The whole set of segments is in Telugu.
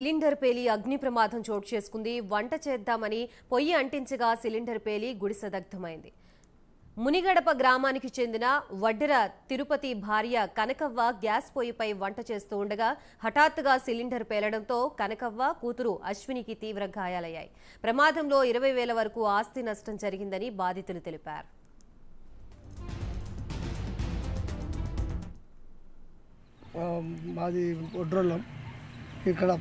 సిలిండర్ పేలి అగ్ని ప్రమాదం చోటు చేసుకుంది. వంట చేద్దామని పొయ్యి అంటించగా సిలిండర్ పేలి గుడిసె దగ్ధమైంది. మునిగడప గ్రామానికి చెందిన వడ్డెర తిరుపతి భార్య కనకవ్వ గ్యాస్ పొయ్యిపై వంట చేస్తూ ఉండగా హఠాత్తుగా సిలిండర్ పేలడంతో కనకవ్వ కూతురు అశ్వినికి తీవ్ర గాయాలయ్యాయి. ప్రమాదంలో 20,000 వరకు ఆస్తి నష్టం జరిగిందని బాధితులు తెలిపారు. మాది ఒడ్రోళ్ళం. ఇక్కడ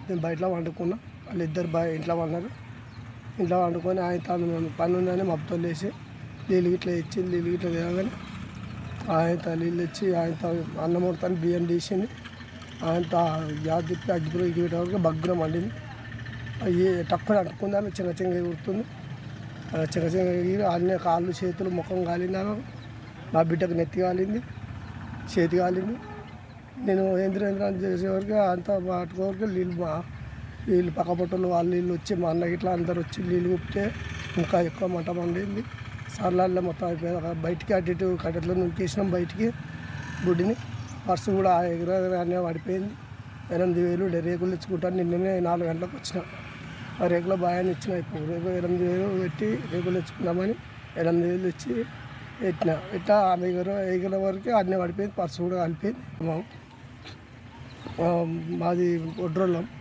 నేను బయటలో వండుకున్నా. వాళ్ళిద్దరు ఇంట్లో వండారు. ఇంట్లో వండుకొని ఆయన తను పని ఉందని మబ్బుతో లేచి నీళ్ళు గిట్లా ఇచ్చి నీళ్ళు గిట్లా తేగానే ఆయన నీళ్ళు ఇచ్చి ఆయన అన్నం వండుతాను బియ్యం తీసింది. ఆయన గ్యాస్ తిప్పి అగ్గిపురం ఎగిపెట్టే వరకు బగ్గున మండింది. అవి తక్కువ అంటుకుందామె చిన్న చిన్న ఎగురుతుంది. చిన్న చిన్న ఎగిరి అన్నీ కాళ్ళు చేతులు ముఖం కాలింది. నా బిడ్డకు నెత్తి కాలింది, చేతి కాలింది. నేను ఏంద్రేంద్ర చేసేవరకు అంతా పట్టుకోవరకు వీళ్ళు పక్కపొట్టలు వాళ్ళు నీళ్ళు వచ్చి మా అన్న ఇట్లా అందరు వచ్చి నీళ్ళు ఉప్పితే ఇంకా ఎక్కువ మంట మండింది. సర్లాల్లో మొత్తం అయిపోయింది. బయటికి అటు ఇటు కట్టెట్లో నూకేసినాం బయటికి గుడిని. పర్సు కూడా ఎగురగానే పడిపోయింది. 8,000 రేకులు తెచ్చుకుంటాను. నిన్ననే 4 గంటలకు వచ్చిన. ఆ రేకుల భయాన్ని ఇచ్చిన. ఇప్పుడు రేపు 8,000 పెట్టి రేకులు తెచ్చుకుందామని 8,000 ఇచ్చి పెట్టిన. ఇట్లా ఆమె ఎగుర వరకు అన్నీ పడిపోయింది. పర్సు కూడా కలిపోయింది. మాది ఒడ్రోళ్ళం.